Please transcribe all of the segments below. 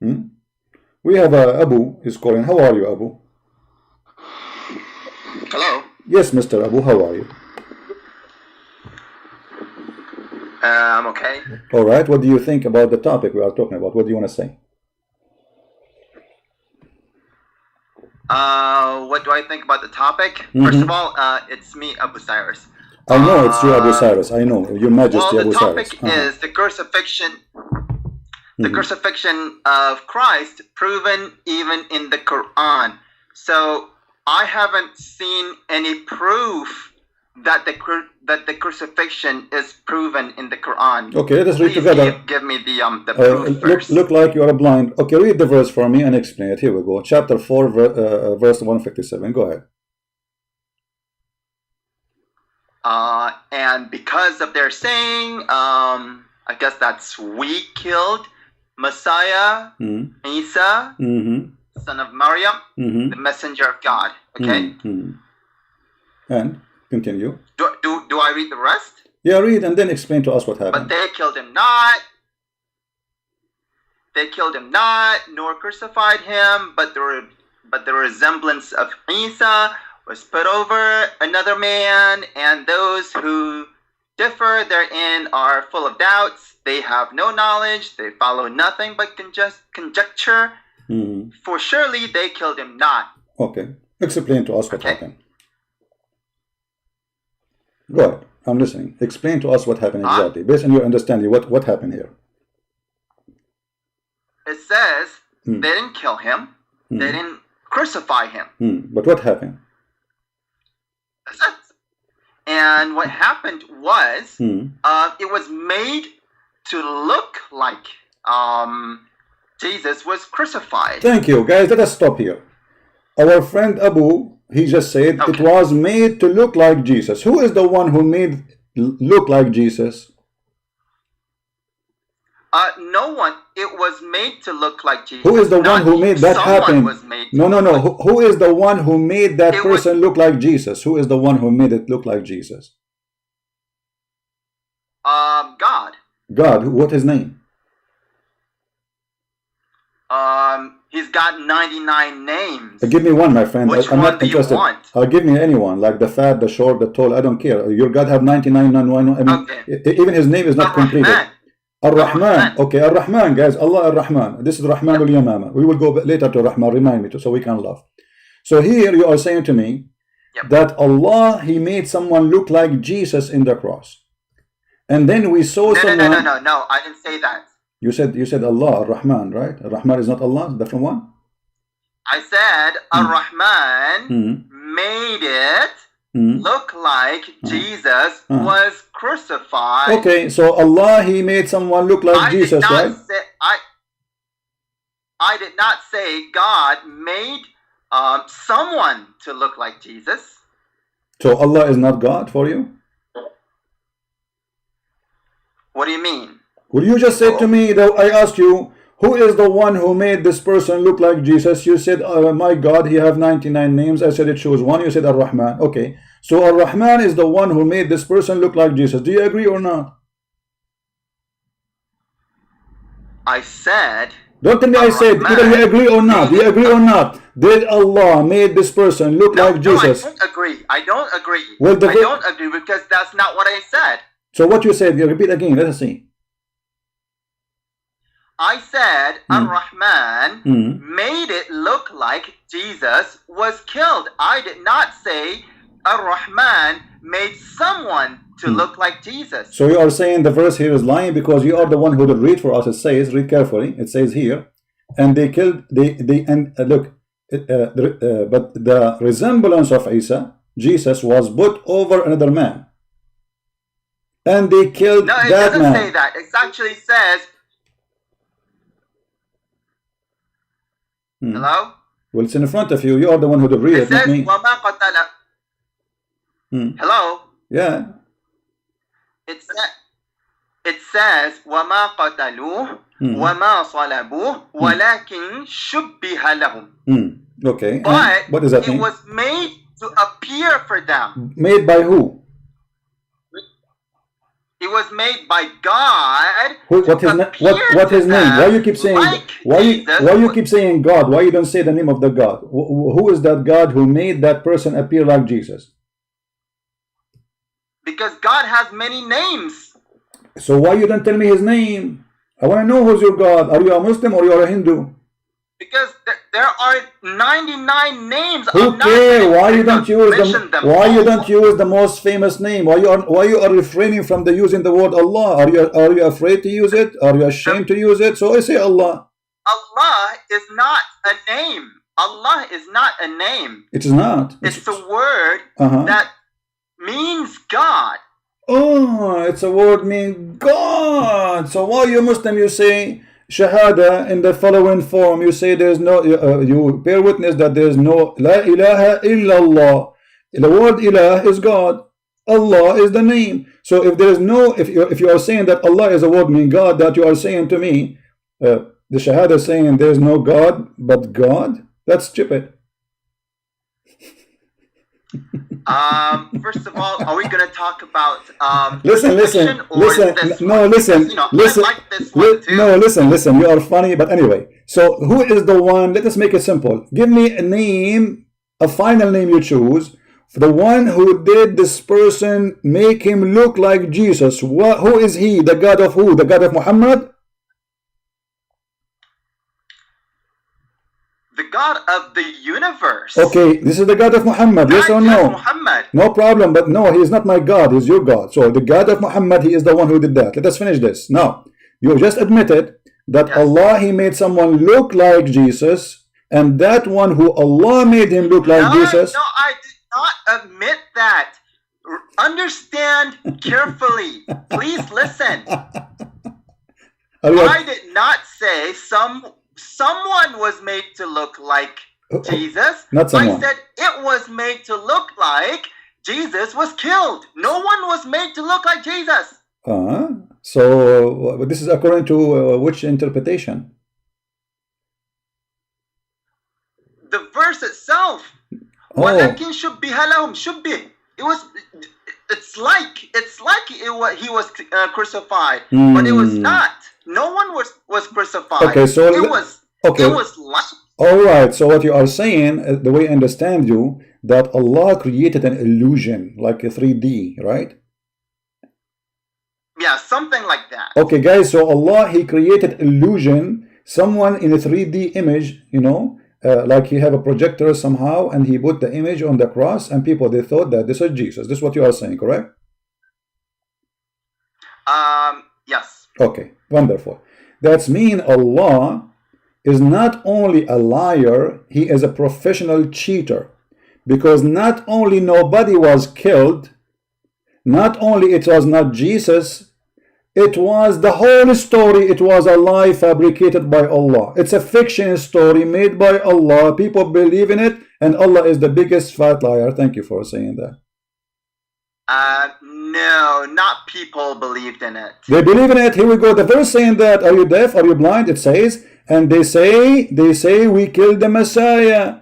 Hmm? We have Abu is calling. How are you, Abu? Hello. Yes, Mr. Abu, how are you? I'm okay. All right. What do you think about the topic we are talking about? What do you want to say? What do I think about the topic? First of all, it's me, Abu Cyrus. I know it's you, Abu Cyrus. I know, Your Majesty, well, Abu Cyrus. the topic is the crucifixion. The crucifixion of Christ, proven even in the Quran. So I haven't seen any proof that the crucifixion is proven in the Quran. Okay, let us read Please together. Give me the proof first. Look like you are blind. Okay, read the verse for me and explain it. Here we go. Chapter 4, verse 157. Go ahead. And because of their saying, I guess that's we killed Messiah, Isa, son of Maryam, the messenger of God. Okay. And continue. Do I read the rest? Yeah, read and then explain to us what happened. But they killed him not. They killed him not, nor crucified him. But the resemblance of Isa was put over another man, and those who differ therein are full of doubts. They have no knowledge. They follow nothing but conjecture. For surely they killed him not. Okay. Explain to us what happened. Go ahead. I'm listening. Explain to us what happened exactly. Based on your understanding, what happened here? It says they didn't kill him. They didn't crucify him. But what happened? That's it. And what happened was it was made to look like Jesus was crucified. Thank you, guys. Let us stop here. Our friend Abu, he just said it was made to look like Jesus. Who is the one who made look like Jesus? No one. It was made to look like Jesus. Who is the one who made that happen? No. Who is the one who made that person look like Jesus? Who is the one who made it look like Jesus? God. God. What his name? He's got 99 names. Give me one, my friend. Which I'm one not do you interested. want? Give me anyone, like the fat, the short, the tall. I don't care. Your God have 99. I mean, even his name is not completed. Ar-Rahman. Okay, Ar-Rahman, guys. Allah Ar-Rahman. This is Rahman al-Yamama. We will go later to Rahman. Remind me so we can laugh. So here you are saying to me that Allah, He made someone look like Jesus in the cross. And then we saw someone... No. I didn't say that. You said Allah, Ar-Rahman, right? Ar-Rahman is not Allah, different one? I said Ar-Rahman made it look like Jesus was crucified. Okay, so Allah, He made someone look like Jesus, right? I did not say God made someone to look like Jesus. So Allah is not God for you? What do you mean? Well, you just said to me that I asked you, who is the one who made this person look like Jesus? You said, my God, He have 99 names. I said it shows one. You said Ar-Rahman. Okay. So Ar-Rahman is the one who made this person look like Jesus. Do you agree or not? I said... Don't tell me I said. Either you agree or not. Do you agree or not? Did Allah made this person look like Jesus? No, I don't agree. I don't agree. Well, I don't agree because that's not what I said. So what you said, you repeat again. Let us see. I said Ar-Rahman made it look like Jesus was killed. I did not say Ar-Rahman made someone to look like Jesus. So you are saying the verse here is lying because you are the one who did read for us. It says, read carefully. It says here, and they killed, look, but the resemblance of Isa, Jesus, was put over another man. And they killed that man. No, it doesn't say that. It actually says... Hello? Well, it's in front of you. You are the one who did read it, not me. Hello? Yeah. It says وَمَا قَتَلُوهُ وَمَا صَلَبُوهُ وَلَكِنْ شُبِّهَ لَهُمْ. Okay. But what does that mean? It was made to appear for them. Made by who? He was made by God. What his name? Why you keep saying why you keep saying God? Why you don't say the name of the God? Who is that God who made that person appear like Jesus? Because God has many names. So why you don't tell me his name? I want to know who's your God. Are you a Muslim or you are a Hindu? Because there are 99 names. Okay, why you don't use why you don't use the most famous name? Why you are refraining from the using the word Allah? Are you afraid to use it? Are you ashamed to use it? So I say Allah. Allah is not a name. Allah is not a name. It is not. It's a word that means God. Oh, it's a word mean God. So why you Muslim you say Shahada in the following form? You say there's no, you bear witness that there's no La ilaha illallah. The word ilah is God. Allah is the name. So if there is no, if you are saying that Allah is a word mean God, that you are saying to me, the Shahada is saying there's no God but God, that's stupid. First of all, are we going to talk about listen, you are funny, but anyway, so who is the one? Let us make it simple. Give me a name, a final name you choose for the one who did this person, make him look like Jesus. Who is he? The God of who? The God of Muhammad? The God of the universe. Okay, this is the God of Muhammad, yes or no? Muhammad. No problem, but no, he is not my God, he is your God. So the God of Muhammad, he is the one who did that. Let us finish this. Now, you just admitted that Allah, he made someone look like Jesus, and that one who Allah made him look like Jesus. No, I did not admit that. Understand carefully. Please listen. I did not say someone was made to look like Jesus. Not someone. I said it was made to look like Jesus was killed. No one was made to look like Jesus. So this is according to which interpretation? The verse itself. وَلَكِنْ شُبِّهَ لَهُمْ شُبِّهِ. It's like he was crucified, but it was not. No one was crucified. Okay, so it was like. All right. So what you are saying, the way I understand you, that Allah created an illusion, like a 3D, right? Yeah, something like that. Okay, guys. So Allah, he created illusion. Someone in a 3D image, you know, like he have a projector somehow, and he put the image on the cross, and people they thought that this is Jesus. This is what you are saying, correct? Yes. Okay, wonderful. That's mean Allah is not only a liar, he is a professional cheater, because not only nobody was killed, not only it was not Jesus, it was the whole story, it was a lie fabricated by Allah. It's a fiction story made by Allah. People believe in it, and Allah is the biggest fat liar. Thank you for saying that. No, not people believed in it. They believe in it. Here we go. The verse saying that, are you deaf? Are you blind? It says, and they say we killed the Messiah.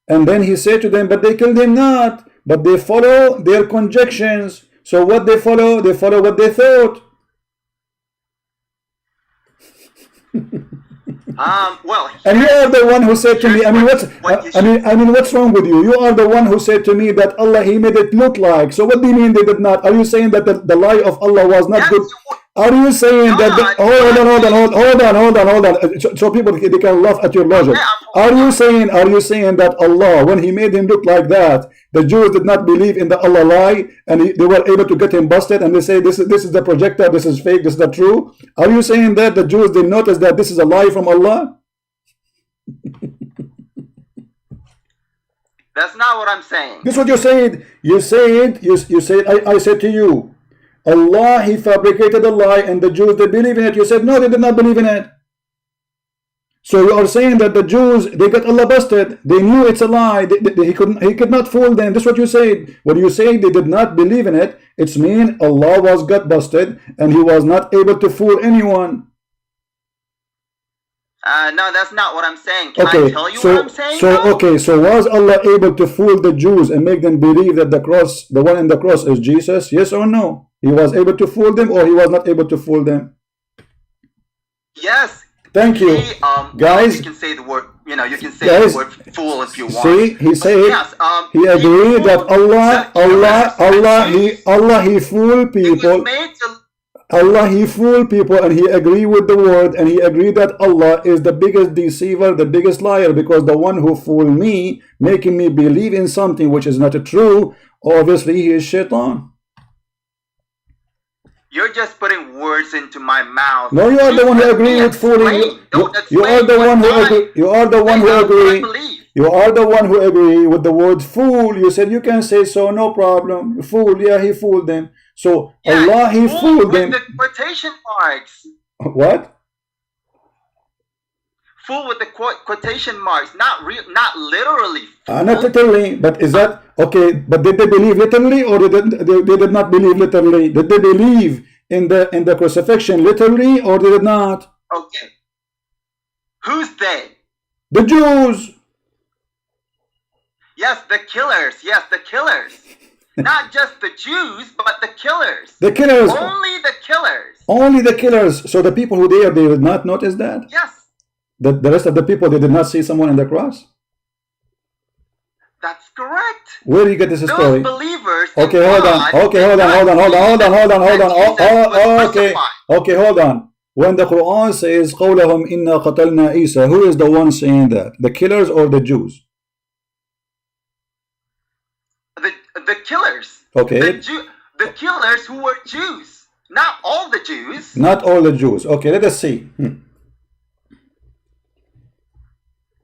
And then he said to them, but they killed him not, but they follow their conjectures. So what they follow what they thought. Well, and you are the one who said to me, I mean, what's wrong with you? You are the one who said to me that Allah, he made it look like. So what do you mean they did not? Are you saying that the lie of Allah was not good? Are you saying that hold on. So people they can laugh at your logic. Are you saying that Allah, when he made him look like that, the Jews did not believe in the Allah lie, and they were able to get him busted, and they say this is the projector, this is fake, this is not true? Are you saying that the Jews did notice that this is a lie from Allah? That's not what I'm saying. This is what you said. You said I said to you, Allah, he fabricated a lie, and the Jews, they believe in it. You said no, they did not believe in it. So you are saying that the Jews, they got Allah busted. They knew it's a lie. He could not fool them. This is what you said. When you say they did not believe in it, it's mean Allah got busted, and he was not able to fool anyone. No, that's not what I'm saying. Can I tell you what I'm saying? So was Allah able to fool the Jews and make them believe that the one in the cross is Jesus? Yes or no? He was able to fool them, or he was not able to fool them? Yes. Thank you, guys. You can say the word, you know, you can say guys, the word fool if you want. See, he said, yes, he agreed that Allah, he fooled people. Allah, he fooled people, and he agreed with the word, and he agreed that Allah is the biggest deceiver, the biggest liar, because the one who fooled me, making me believe in something which is not true, obviously he is shaitan. You're just putting words into my mouth. No, you are the one who agreed with fooling. You are the one who agree. You are the one who agree. You are the one who agree with the word fool. You said you can say so, no problem. Fool, yeah, he fooled them. So yeah, Allah, he fooled them. With the quotation marks. What? Fool with the quotation marks, not literally. Not literally, but is that okay? But did they believe literally, or they did not believe literally? Did they believe in the crucifixion literally, or did it not? Okay. Who's they? The Jews. Yes, the killers. Yes, the killers. Not just the Jews, but the killers. The killers. Only the killers. Only the killers. So the people who they did not notice that? Yes. The rest of the people, they did not see someone on the cross? That's correct. Where do you get this story? Those believers. Okay, hold on. Okay, hold on. Okay, hold on. When the Quran says قَوْلَهُمْ إِنَّا قَتَلْنَا عِيسَى, who is the one saying that? The killers or the Jews? The killers. Okay. The killers who were Jews. Not all the Jews. Not all the Jews. Okay, let us see.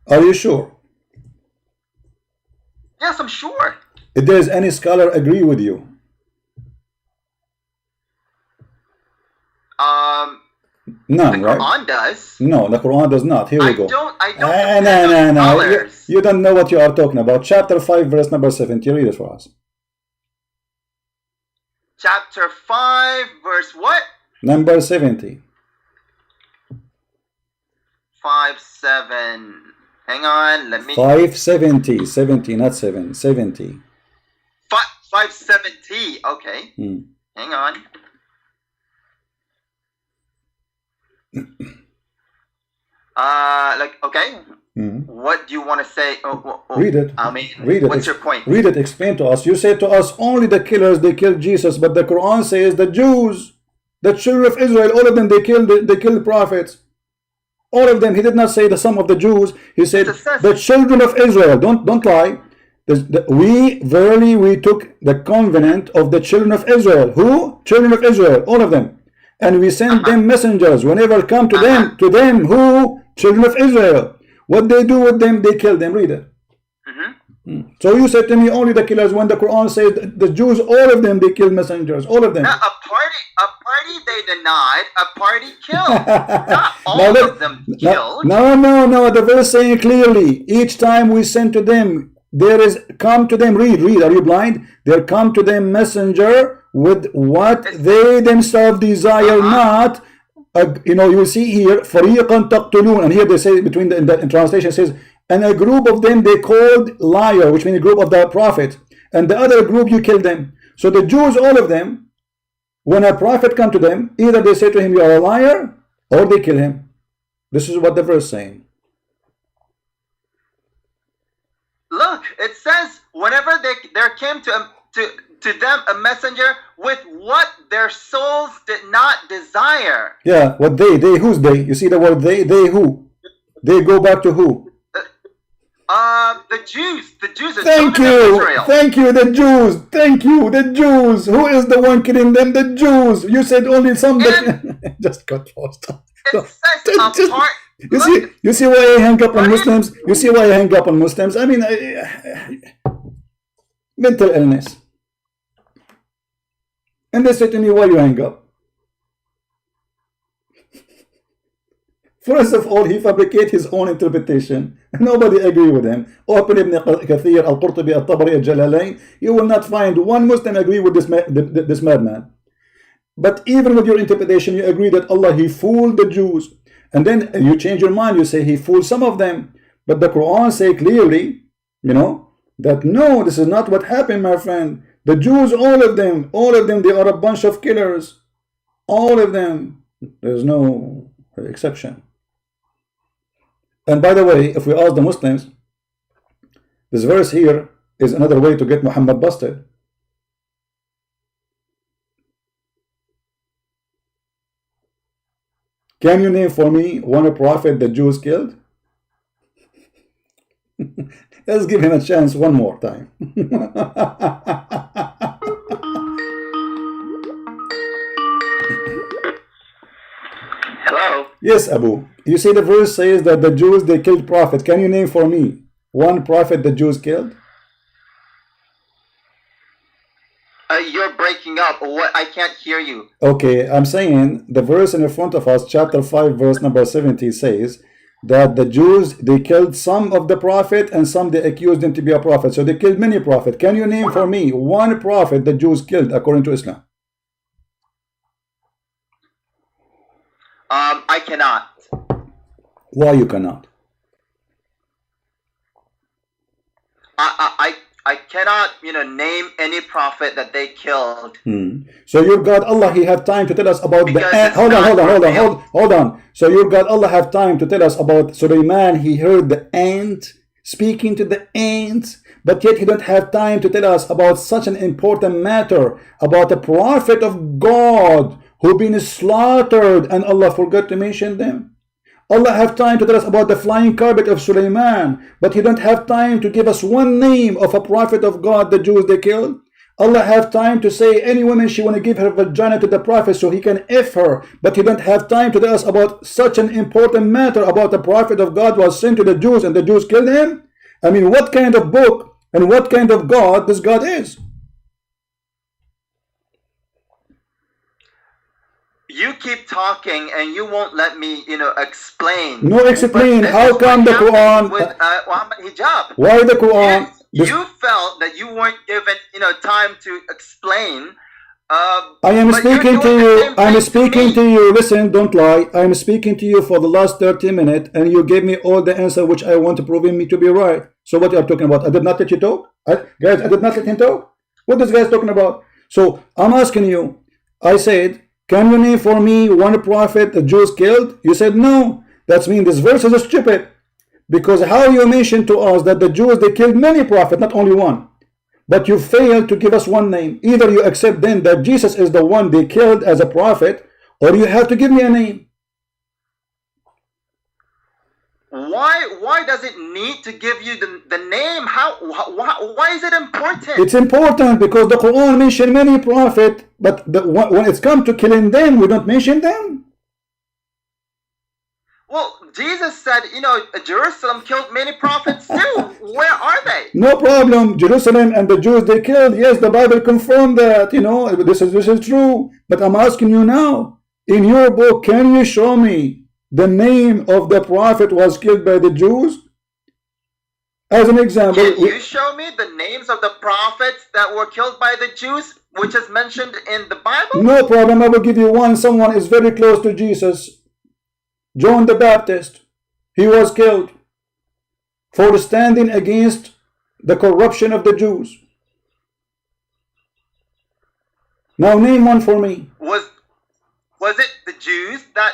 Are you sure? Yes, I'm sure. If there is any scholar agree with you? None, the right? Quran does. No, the Quran does not. Here we go. I don't no. You don't know what you are talking about. Chapter 5, verse number 70. Read it for us. Chapter 5, verse what? Number 70. 5-7. Hang on, let me. 570, 70, not 7, 70. 570. Okay. Hang on. Okay. What do you want to say? Read it. I mean, read it. What's your point? Read it. Explain to us. You say to us only the killers they killed Jesus, but the Quran says the Jews, the children of Israel, all of them they killed prophets. All of them. He did not say the sum of the Jews. He said the children of Israel. Don't lie. We took the covenant of the children of Israel. Who? Children of Israel. All of them. And we sent them messengers. Whenever come to them, who? Children of Israel. What they do with them? They kill them. Read it. So you said to me only the killers, when the Quran says the Jews, all of them they killed messengers. All of them. Now, a party they denied, a party killed. Not all of them killed. No. The verse saying clearly, each time we send to them, there is come to them. Read. Are you blind? There come to them messenger with what they themselves desire not. You see here, فَرِيقًا تَقْتُلُونَ, and here they say between in translation says, and a group of them they called liar, which means a group of the prophet, and the other group you kill them. So the Jews, all of them, when a prophet come to them, either they say to him you are a liar, or they kill him. This is what the verse is saying. Look, it says whenever there came to them a messenger with what their souls did not desire. Yeah, what who's they? You see the word they who? They go back to who? The Jews. The Jews are Thank you, the Jews. Thank you, the Jews. Who is the one killing them? The Jews. You said only some. Just cut post. You see why I hang up on Muslims? You see why I hang up on Muslims? I mean, mental illness. And they say to me, why you hang up? First of all, he fabricates his own interpretation. Nobody agree with him. Open Ibn Kathir, Al-Qurtubi, Al-Tabari, Al-Jalalain. You will not find one Muslim agree with this madman. But even with your interpretation, you agree that Allah, he fooled the Jews. And then you change your mind. You say he fooled some of them. But the Quran say clearly, that no, this is not what happened, my friend. The Jews, all of them, they are a bunch of killers. All of them. There's no exception. And by the way, if we ask the Muslims, this verse here is another way to get Muhammad busted. Can you name for me one prophet the Jews killed? Let's give him a chance one more time. Hello? Yes, Abu. You see the verse says that the Jews, they killed prophet. Can you name for me one prophet the Jews killed? You're breaking up. What? I can't hear you. Okay, I'm saying the verse in front of us, chapter 5, verse number 70 says that the Jews, they killed some of the prophet and some they accused them to be a prophet. So they killed many prophets. Can you name for me one prophet the Jews killed according to Islam? I cannot. Why you cannot? I cannot, name any prophet that they killed. So your God Allah, He have time to tell us about Because the ant. Hold on. So your God Allah have time to tell us about Sulaiman. He heard the ant speaking to the ants, but yet He don't have time to tell us about such an important matter, about a prophet of God who been slaughtered, and Allah forgot to mention them. Allah have time to tell us about the flying carpet of Sulaiman, but He don't have time to give us one name of a prophet of God the Jews they killed. Allah have time to say any woman she want to give her vagina to the prophet so he can F her, but He don't have time to tell us about such an important matter about the prophet of God was sent to the Jews and the Jews killed him. I mean, what kind of book and what kind of God this God is? You keep talking and you won't let me, explain. No explain. How come the Quran? With Muhammad hijab. Why the Quran? You felt that you weren't given, time to explain. I am speaking to you. I'm speaking to you. Listen, don't lie. I'm speaking to you for the last 30 minutes, and you gave me all the answer which I want to prove me to be right. So what you are talking about? I did not let you talk, guys. I did not let him talk. What this guy's talking about? So I'm asking you. I said, can you name for me one prophet the Jews killed? You said no. That means this verse is stupid. Because how you mentioned to us that the Jews, they killed many prophets, not only one. But you failed to give us one name. Either you accept then that Jesus is the one they killed as a prophet, or you have to give me a name. Why does it need to give you the name? Why is it important? It's important because the Quran mentioned many prophets, but when it's come to killing them, we don't mention them. Well, Jesus said, Jerusalem killed many prophets too. Where are they? No problem. Jerusalem and the Jews they killed. Yes, the Bible confirmed that. This is true. But I'm asking you now, in your book, can you show me the name of the prophet was killed by the Jews? As an example. Can you show me the names of the prophets that were killed by the Jews, which is mentioned in the Bible? No problem. I will give you one. Someone is very close to Jesus. John the Baptist. He was killed for standing against the corruption of the Jews. Now name one for me. Was it the Jews that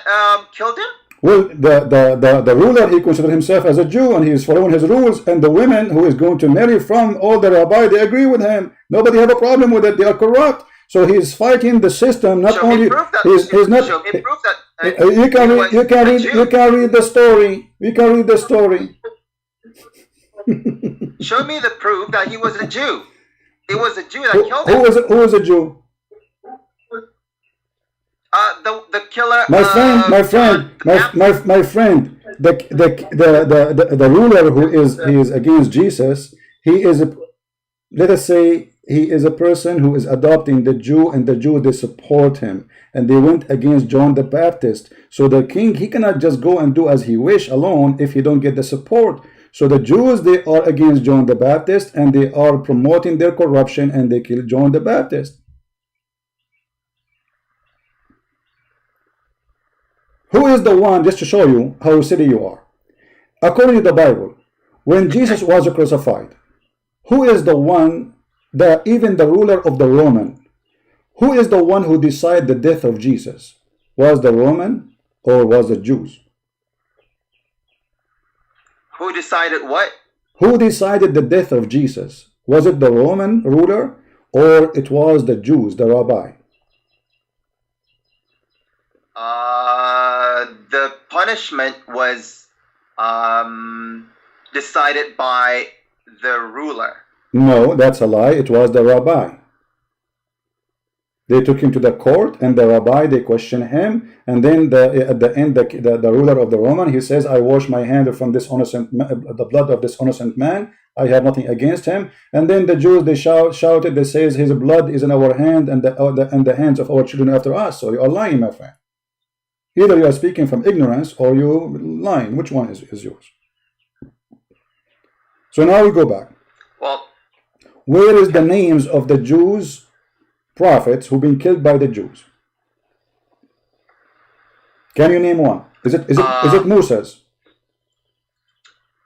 killed him? Well, the ruler, he considered himself as a Jew and he is following his rules, and the women who is going to marry from all the rabbi, they agree with him. Nobody have a problem with it. They are corrupt. So he is fighting the system. Not only he's not. You can read the story. You can read the story. Show me the proof that he was a Jew. It was a Jew that killed him. Who was a Jew? The killer. My friend. The ruler who is against Jesus. He is let us say he is a person who is adopting the Jew, and the Jew, they support him, and they went against John the Baptist. So the king, he cannot just go and do as he wish alone if he don't get the support. So the Jews, they are against John the Baptist, and they are promoting their corruption, and they kill John the Baptist. Who is the one, just to show you how silly you are? According to the Bible, when Jesus was crucified, who is the one even the ruler of the Roman, who is the one who decided the death of Jesus? Was the Roman or was the Jews? Who decided what? Who decided the death of Jesus? Was it the Roman ruler or it was the Jews, the rabbi? The punishment was decided by the ruler. No, that's a lie. It was the rabbi. They took him to the court, and the rabbi, they questioned him, and then at the end, the ruler of the Roman, he says, I wash my hand from this innocent, the blood of this innocent man. I have nothing against him. And then the Jews, they shouted, they says, his blood is in our hand and the hands of our children after us. So you are lying, my friend. Either you are speaking from ignorance or you lying. Which one is yours? So now we go back. Well, where is the names of the Jews prophets who've been killed by the Jews? Can you name one? Is it Moses?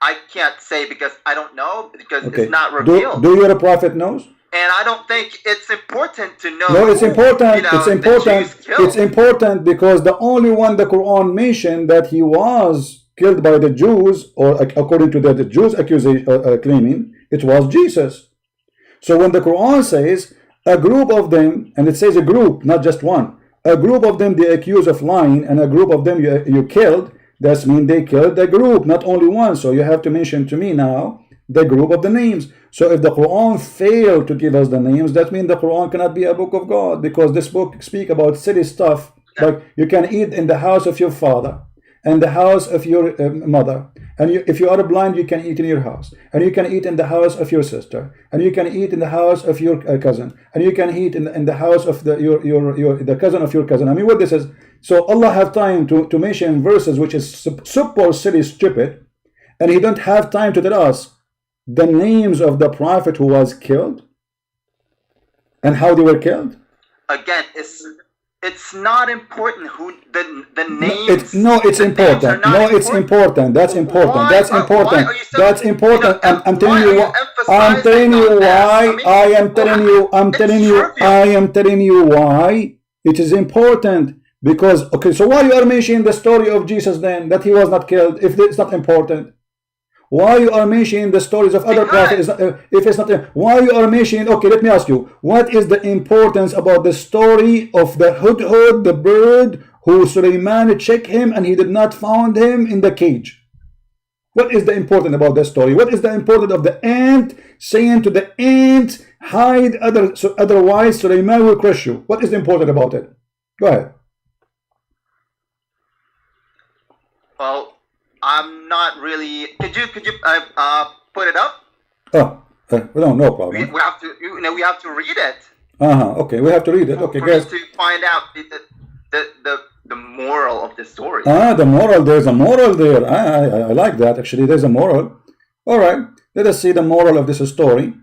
I can't say because I don't know, because it's not revealed. Do your prophet knows? And I don't think it's important to know. No, it's important. It's important. It's important because the only one the Quran mentioned that he was killed by the Jews, or according to the Jews accusation claiming, it was Jesus. So when the Quran says a group of them, and it says a group, not just one, a group of them they accuse of lying, and a group of them you killed, that means they killed the group, not only one. So you have to mention to me now the group of the names. So if the Quran failed to give us the names, that means the Quran cannot be a book of God, because this book speaks about silly stuff, like you can eat in the house of your father and the house of your mother, and if you are blind you can eat in your house, and you can eat in the house of your sister, and you can eat in the house of your cousin, and you can eat in the house of the cousin of your cousin. I mean, what this is. So Allah have time to mention verses which is super silly, stupid, and he don't have time to tell us the names of the prophet who was killed and how they were killed. Again, it's not important who the names. It's important. No, it's important. That's important. Why? That's important. That's important. I'm telling you why. I'm telling you why. I am telling you why it is important. Because okay, so why you are mentioning the story of Jesus then, that he was not killed, if it's not important? Why you are mentioning the stories of other prophets if it's not? Why you are mentioning? Okay, let me ask you, what is the importance about the story of the hudhud, the bird who Sulaiman checked him and he did not found him in the cage? What is the important about that story? What is the important of the ant saying to the ant, hide, otherwise Sulaiman will crush you? What is important about it? Go ahead. Well, I'm not really. Could you put it up? No problem. We have to, we have to read it. Okay, we have to read it. Okay, guys. To find out the moral of the story. The moral. There's a moral there. I like that. Actually, there's a moral. All right. Let us see the moral of this story.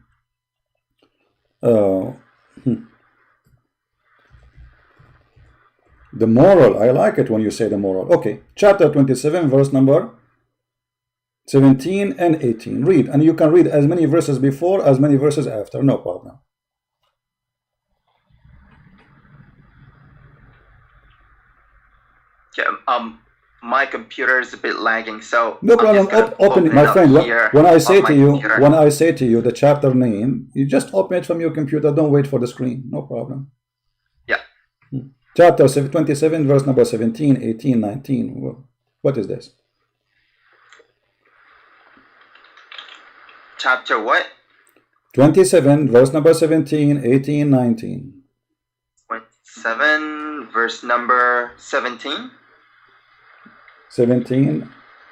The moral, I like it when you say the moral. Okay, chapter 27, verse number 17 and 18. Read, and you can read as many verses before as many verses after, no problem. Yeah, my computer is a bit lagging, so no problem. Open it, my friend. When I say to you the chapter name, you just open it from your computer. Don't wait for the screen. No problem. Yeah. Chapter 27, verse number 17, 18, 19. What is this? Chapter what? 27, verse number 17, 18, 19. 27, verse number 17? 17,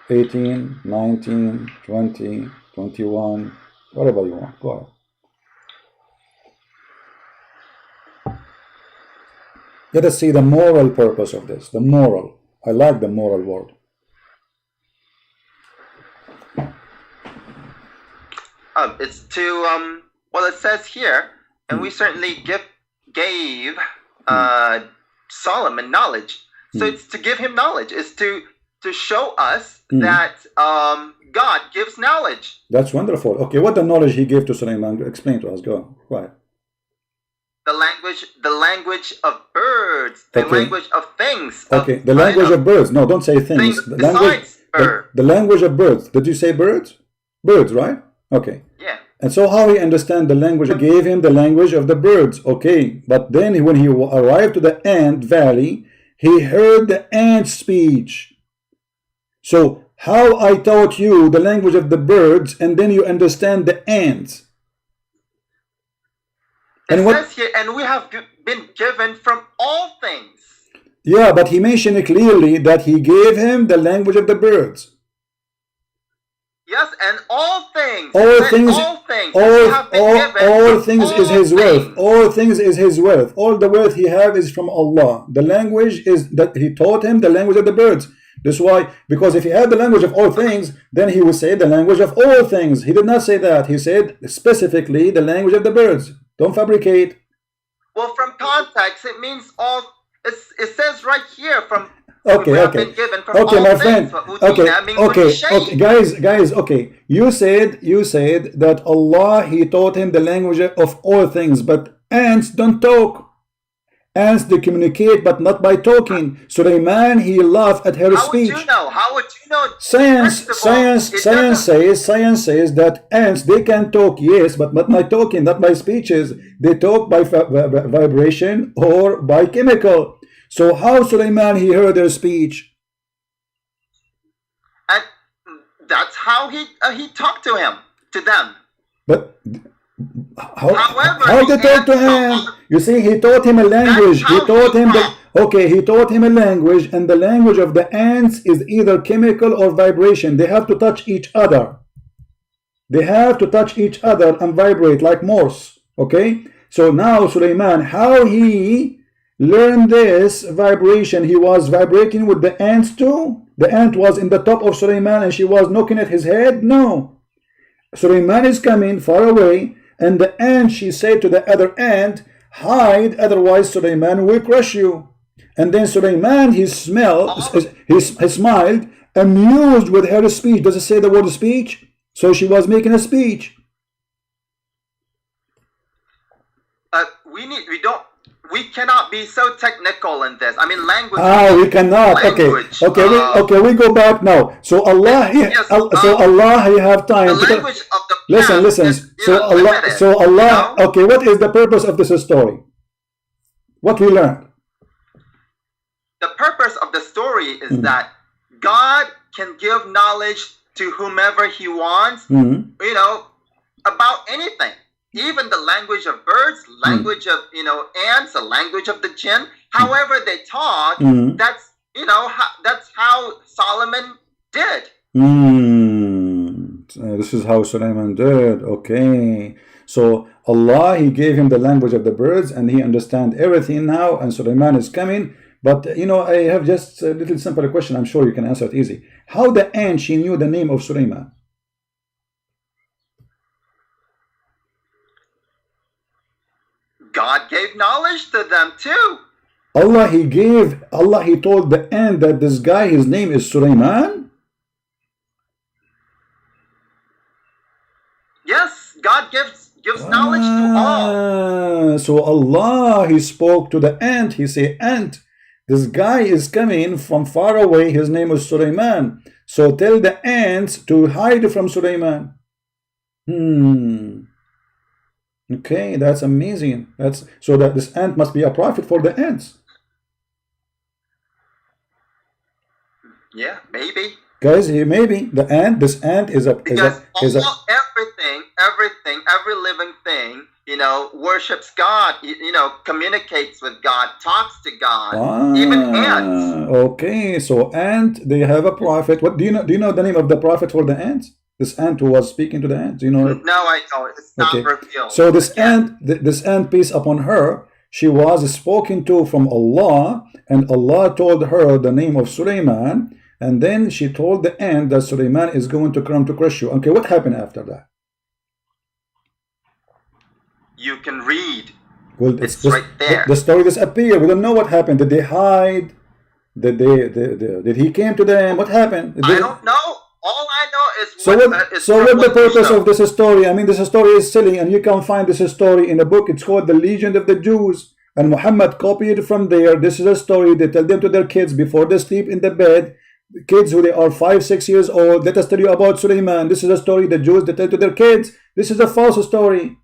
18, 19, 20, 21, whatever you want. Go ahead. Let us see the moral purpose of this. The moral. I like the moral word. It's to well, it says here, and we certainly gave Solomon knowledge. So it's to give him knowledge. It's to to show us that God gives knowledge. That's wonderful. Okay, what the knowledge he gave to Sulaiman? Explain to us. Go. Right. The language of birds, the language of things. Okay, the language of birds. No, don't say things. The language, the language of birds. Did you say birds? Birds, right? Okay. Yeah. And so how he understand the language? I gave him the language of the birds. Okay, but then when he arrived to the ant valley, he heard the ant speech. So how I taught you the language of the birds, and then you understand the ants. And it says here, and we have been given from all things. Yeah, but he mentioned clearly that he gave him the language of the birds. Yes, and all things. All things. All things. All things is his wealth. All things is his wealth. All the wealth he have is from Allah. The language is that he taught him the language of the birds. That's why, because if he had the language of all things, then he would say the language of all things. He did not say that. He said specifically the language of the birds. Don't fabricate. Well, from context, it means all. It says right here from. Okay, my friend. Okay, guys. Okay, you said that Allah he taught him the language of all things, but ants don't talk. Ants they communicate, but not by talking. Sulaiman he laughed at her speech. How would you know? How would you know? Science says that ants they can talk, yes, but not by talking, not by speeches. They talk by vibration or by chemical. So how Sulaiman he heard their speech? And that's how he talked to them. But how they talk to him? You see, he taught him a language. He taught him a language, and the language of the ants is either chemical or vibration. They have to touch each other. They have to touch each other and vibrate like Morse. Okay. So now Sulaiman, how he learned this vibration? He was vibrating with the ants too. The ant was in the top of Sulaiman and she was knocking at his head. No, Sulaiman is coming far away, and the ant she said to the other ant, hide, otherwise Sulaiman will crush you. And then Sulaiman he smiled, amused with her speech. Does it say the word speech? So she was making a speech. We cannot be so technical in this. I mean, language. We cannot. Language, okay. We go back now. So Allah, Allah, you have time. The language of the listen. So Allah. Okay, what is the purpose of this story? What we learned. The purpose of the story is that God can give knowledge to whomever He wants. You know, about anything. Even the language of birds, language of ants, the language of the jinn. However they talk, that's that's how Solomon did. This is how Solomon did. Okay, so Allah he gave him the language of the birds, and he understands everything now. And Sulaiman is coming. But I have just a little simple question. I'm sure you can answer it easy. How the ant she knew the name of Sulaiman? God gave knowledge to them too. Allah he told the ant that this guy, his name is Sulaiman. Yes, God gives knowledge to all. So Allah he spoke to the ant. He said, ant, this guy is coming from far away. His name is Sulaiman. So tell the ants to hide from Sulaiman. Okay, that's amazing. That's so that this ant must be a prophet for the ants. Yeah, maybe. Guys, maybe this ant is every living thing, worships God, communicates with God, talks to God, even ants. Okay, so ant, they have a prophet. What do you know? Do you know the name of the prophet for the ants? This ant who was speaking to the ants, No, I don't. It's not revealed. So this ant, peace upon her, she was spoken to from Allah, and Allah told her the name of Sulaiman, and then she told the ant that Sulaiman is going to come to crush you. Okay, what happened after that? You can read. Well, it's right there. The story disappeared. We don't know what happened. Did they hide? Did he came to them? What happened? I don't know. All I know is what the purpose of this story? I mean, this story is silly, and you can find this story in a book. It's called The Legend of the Jews, and Muhammad copied it from there. This is a story they tell them to their kids before they sleep in the bed. Kids who they are 5, 6 years old. Let us tell you about Sulaiman. This is a story the Jews they tell to their kids. This is a false story.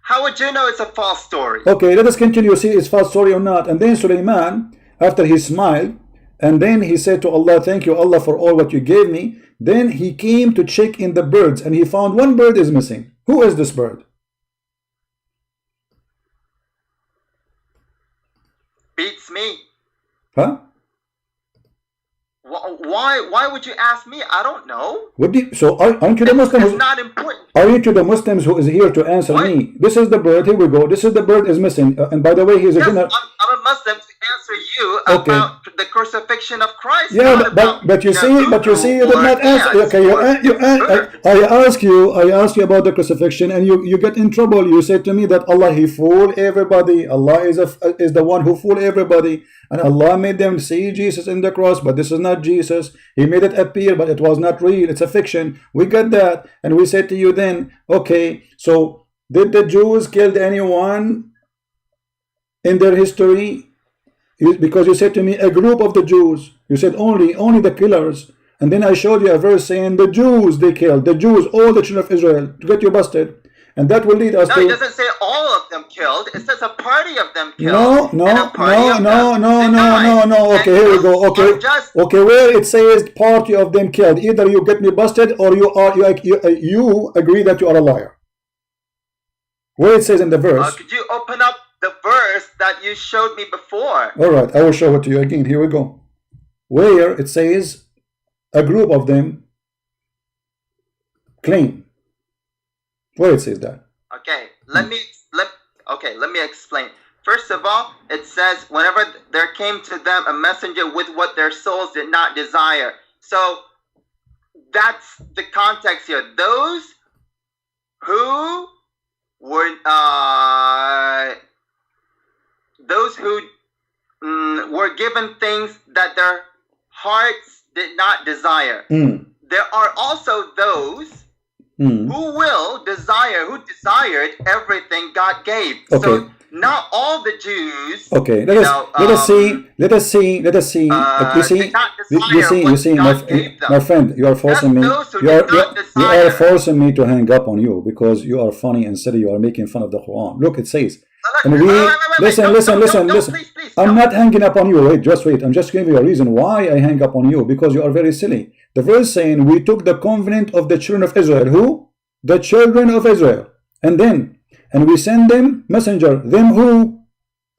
How would you know it's a false story? Okay, let us continue. See, it's false story or not. And then Sulaiman, after he smiled, and then he said to Allah, thank you Allah for all what you gave me. Then he came to check in the birds, and he found one bird is missing. Who is this bird? Beats me. Huh? Why would you ask me? I don't know. So aren't you the Muslim? It's not important. Aren't you the Muslims who is here to answer me? This is the bird. Here we go. This is the bird is missing. And by the way, he is a general. I'm a Muslim to answer you about the crucifixion of Christ. Yeah, but you see, you did not answer. Okay, I asked you about the crucifixion, and you get in trouble. You said to me that Allah, he fooled everybody. Allah is the one who fooled everybody, and Allah made them see Jesus in the cross, but this is not Jesus. He made it appear, but it was not real. It's a fiction. We got that, and we said to you then, okay, so did the Jews kill anyone in their history? Because you said to me a group of the Jews. You said only the killers. And then I showed you a verse saying the Jews they killed. The Jews, all the children of Israel, to get you busted. And that will lead us to... No, it doesn't say all of them killed. It says a party of them killed. No. Okay, here we go. Okay, where it says party of them killed, either you get me busted or you agree that you are a liar. Where it says in the verse... could you open up the verse that you showed me before? All right, I will show it to you again. Here we go. Where it says a group of them claim. Where it says that? Okay, let me explain. First of all, it says whenever there came to them a messenger with what their souls did not desire. So that's the context here. Those who were given things that their hearts did not desire. There are also those who desired everything God gave. Okay. So not all the Jews. Okay, let us see. You see, my friend, you are forcing me. You are forcing me to hang up on you because you are funny and silly. You are making fun of the Quran. Look, it says. And listen. Please, I'm not hanging up on you. Wait. I'm just giving you a reason why I hang up on you, because you are very silly. The verse saying we took the covenant of the children of Israel. Who? The children of Israel. And we send them messenger. Them who?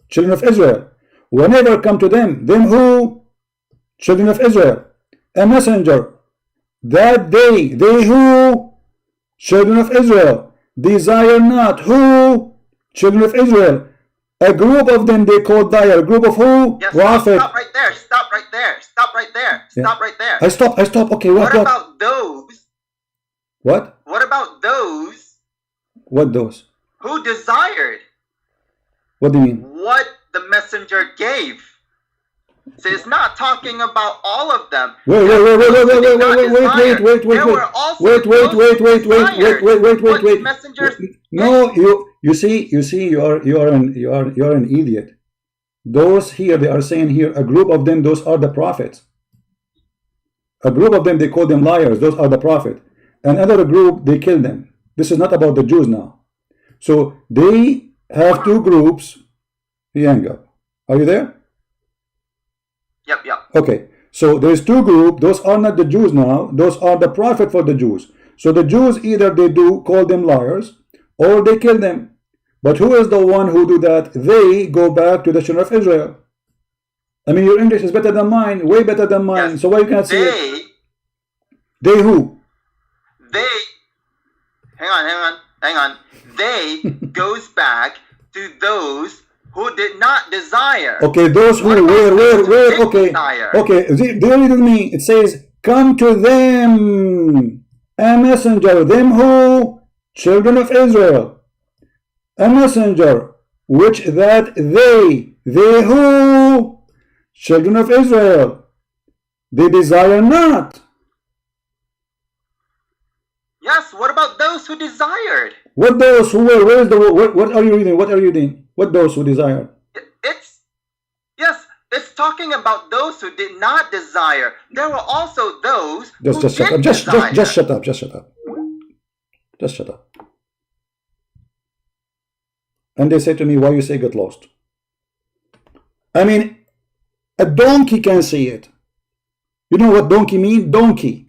Children of Israel. Whenever come to them who? Children of Israel. A messenger. That they who? Children of Israel. Desire not. Who? Children of Israel. A group of them they called dire. A group of who? Yes, stop right there. Stop right there. I stop. Okay, what about those? What? What about those? What those? Who desired? What do you mean? What the messenger gave. So it's not talking about all of them. Wait. No, you see, you are an idiot. Those here, they are saying here, a group of them, those are the prophets. A group of them, they call them liars. Those are the prophet. Another group, they kill them. This is not about the Jews now. So they have two groups. He hang up. Are you there? Yep. Okay, so there's two groups. Those are not the Jews now. Those are the prophet for the Jews. So the Jews, either they do call them liars or they kill them. But who is the one who do that? They go back to the children of Israel. I mean, your English is better than mine, way better than mine. Yes. So why you can't say it? They who? They, hang on. They goes back to those who did not desire. Okay, those who where okay. They read with me. It says, come to them a messenger. Them who? Children of Israel. A messenger which that they who? Children of Israel, they desire not. Yes, what about those who desired? What those who were? Where is the what are you reading? What are you reading? What those who desired? It's talking about those who did not desire. There were also those just who shut did up. desire. Just shut up. Just shut up. Just shut up. And they say to me, why you say get lost? I mean, a donkey can see it. You know what donkey mean? Donkey.